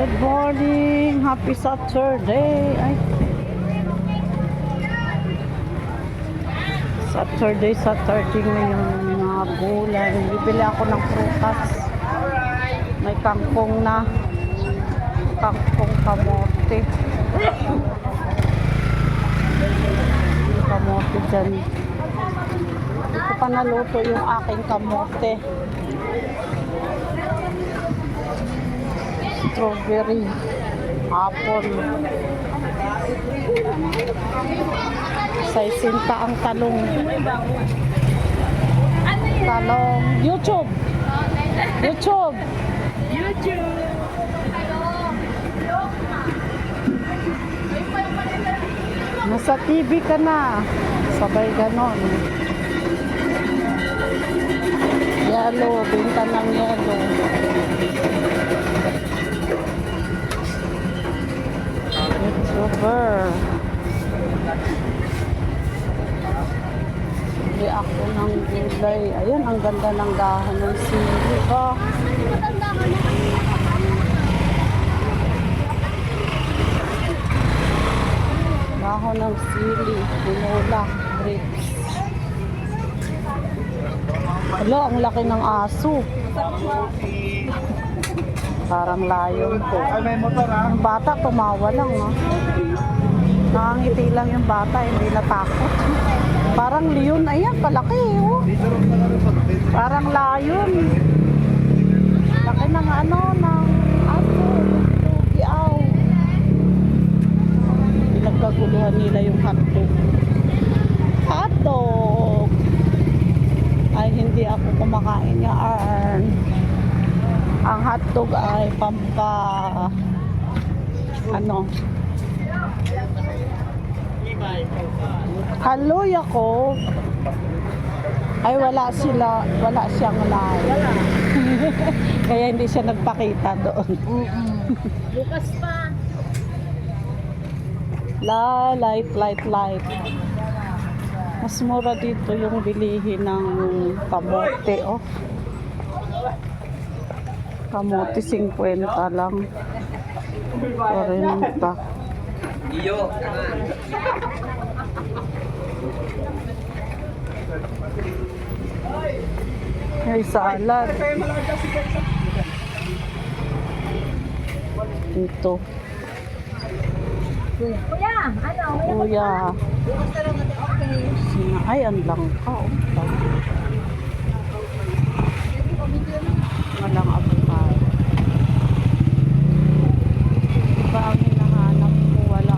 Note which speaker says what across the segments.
Speaker 1: Good morning! Happy Saturday! Ay. Saturday ngayon, mga gulay. Bibili ako ng prutas. May kangkong na. Kangkong kamote. Kamote dyan. Hindi ko pa naluto yung aking kamote. Strawberry, apple. Saisinta ang talong. Talong. YouTube. Nasa TV ka na. Sabay ganon. Yellow. Binta ng yellow. YouTuber. Bili ako ng gulay. Ayan, ang ganda ng dahon ng sili ko. Dahon ng sili. Pinula. Grapes. Hala, ang laki ng aso. Parang layon po. Yung bata tumawa lang, ha? Nakangiti lang yung bata, hindi natakot. Parang leon, ayan, palaki, oh. Parang layon. Laki ng ano, ng aso. Giaw. Pinagkaguluhan nila yung hotdog. Hotdog! Ay, hindi ako kumakain niya, Arn. Ang hotdog ay ano, haloy ako. Ay, wala siyang live. Kaya hindi siya nagpakita doon.
Speaker 2: Bukas pa.
Speaker 1: Light. Mas mura dito yung bilihin ng kamote, oh. Kamote 50 lang. 40.
Speaker 3: Iyo.
Speaker 1: May salad. Dito.
Speaker 2: Kuya, ano?
Speaker 1: Kuya. Ay, ang langka. Walang avocado. Diba ang hinahanap ko? Wala.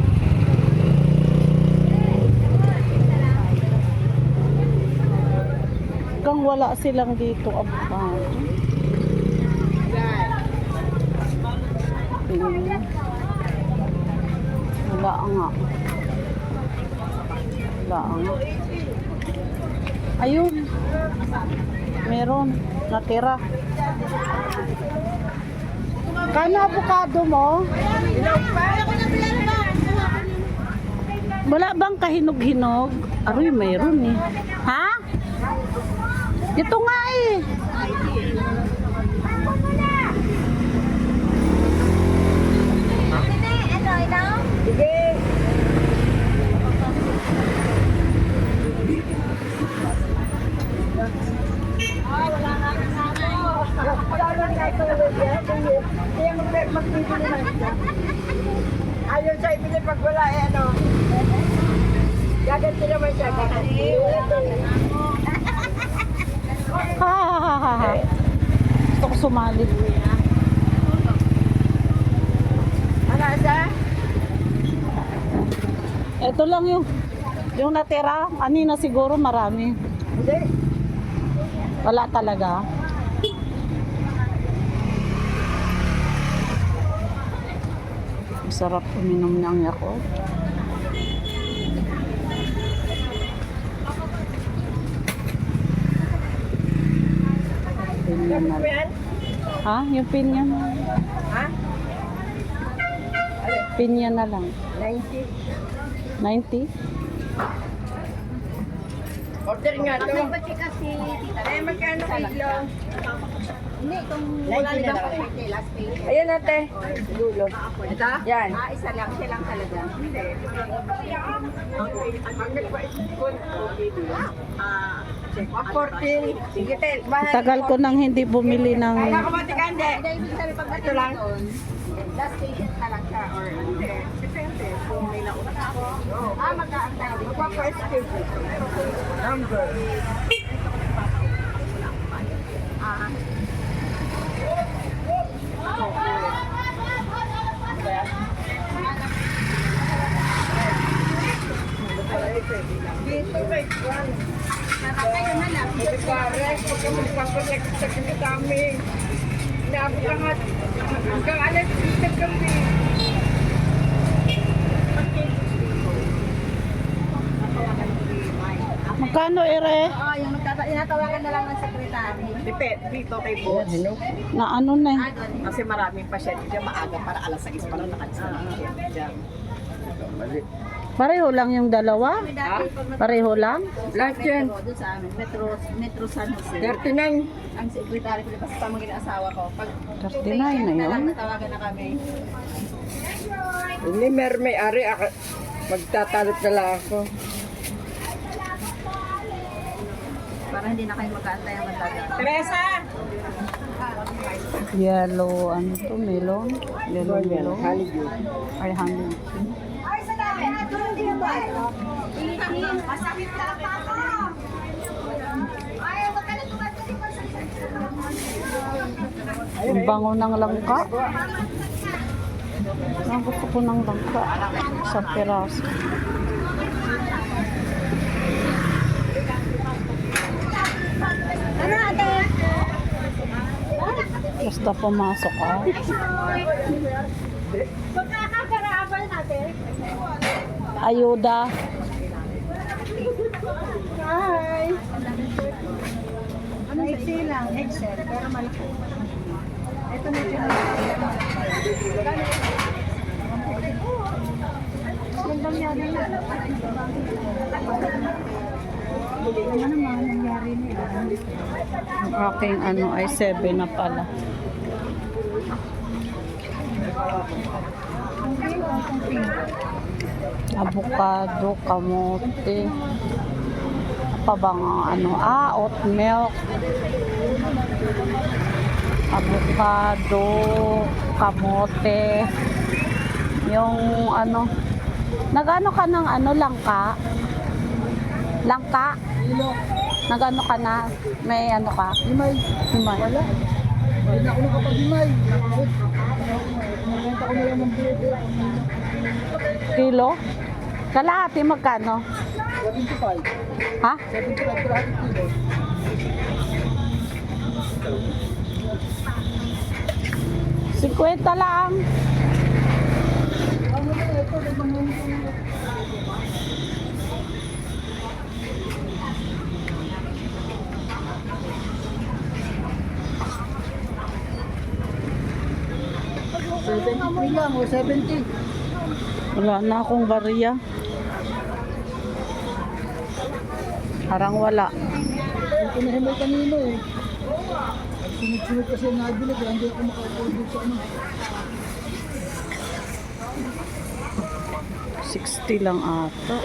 Speaker 1: Hanggang wala silang dito avocado. Wala nga. Ayun. Meron. Natira. Kano avocado mo? Wala bang kahinog-hinog? Aroy, mayroon eh. Ha? Ito nga eh.
Speaker 2: Sige.
Speaker 4: Ayaw siya ibili pag wala eh ano. Gaganti naman siya.
Speaker 1: Ha. Gusto ko sumali.
Speaker 4: Ano siya?
Speaker 1: Ito lang yung natira. Ani na siguro marami.
Speaker 4: Hindi.
Speaker 1: Wala talaga. Masarap uminom ng Yakult. Pinya na. Ha? Yung pinya na.
Speaker 4: Ha?
Speaker 1: Pinya na lang.
Speaker 4: 90.
Speaker 1: 90?
Speaker 4: Order nga to.
Speaker 2: Kasi kasi tita.
Speaker 4: Ay, magkano kilo?
Speaker 2: Hindi, itong wala libang pakwete, last page.
Speaker 4: Ayan ate. Dulo. Ito? Yan.
Speaker 2: Isa lang, siya lang talaga. Hindi. Ah,
Speaker 4: 14. Sige, tel.
Speaker 1: Tagal ko nang hindi bumili ng...
Speaker 4: Kaya ka matikande.
Speaker 2: Hindi, ibig sabihin pag
Speaker 4: Ito lang.
Speaker 2: doon, last patient na lang siya or hindi. Depende kung may nauna ako. Magkaantay.
Speaker 4: Magpa-first stage. Number. Dito kay Juan.
Speaker 2: Kayo na lang.
Speaker 4: Ito pare, huwag ka magpapanek sa kinitami. Inaabot ka nga. Hanggang alas 6 kami.
Speaker 1: Magkano ere?
Speaker 2: Oo, yung tinatawagan na lang ng sekretary.
Speaker 3: Depende dito kay boss.
Speaker 1: Na ano na eh.
Speaker 3: Kasi maraming pasyente dyan maaga para alas 6 pa lang nakalis na pasyente dyan.
Speaker 1: Pareho lang yung dalawa? Pareho lang?
Speaker 4: Lahat yan.
Speaker 2: Doon sa amin, Metro San Jose.
Speaker 4: 39.
Speaker 2: Ang sekretary ko, basta tamang asawa ko. Pag
Speaker 1: 39 na
Speaker 2: na lang,
Speaker 1: yun.
Speaker 2: natawagan na kami.
Speaker 4: Hindi may ari. Magtatalot na lang ako.
Speaker 2: Para hindi na kayo magkaantay ang magdaga.
Speaker 3: Teresa!
Speaker 1: Yellow, ano to, melon? Yellow melon?
Speaker 4: Honeydew.
Speaker 1: Ay, honey.
Speaker 2: Ay, sa dami! Hindi na ba? Masakit na pa ako! Ay, wag ka na
Speaker 1: Ang bango ng langka. Ang gusto ko ng langka. Sa piraso.
Speaker 2: Ano ate?
Speaker 1: Basta pumasok ka.
Speaker 2: Magkakagarabal natin.
Speaker 1: Ayuda.
Speaker 2: Hi! Ano sa lang? Excel, pero malaki. Ito na yung Gandang yan na yun. Ano naman nangyari nila?
Speaker 1: Ang aking ano ay 7 na pala. Avocado, kamote. Pa bang ano? Oat milk. Avocado, kamote. Yung ano, nagano ka ng ano, langka? Langka? Nagano ka na? May ano ka? Himay. Himay. Wala. Hindi na ako nakapag-himay. Nagkanta ko na lang ng buko. Kilo? Kalahati magkano? 75. Ha? 75 kalahati kilo. 50 lang.
Speaker 4: Lang o 70.
Speaker 1: Wala na akong bariya. Parang wala.
Speaker 4: Ito na himay kanino eh. Sunod-sunod kasi nabili kaya hindi ako makapagod sa ano.
Speaker 1: 60 lang ata.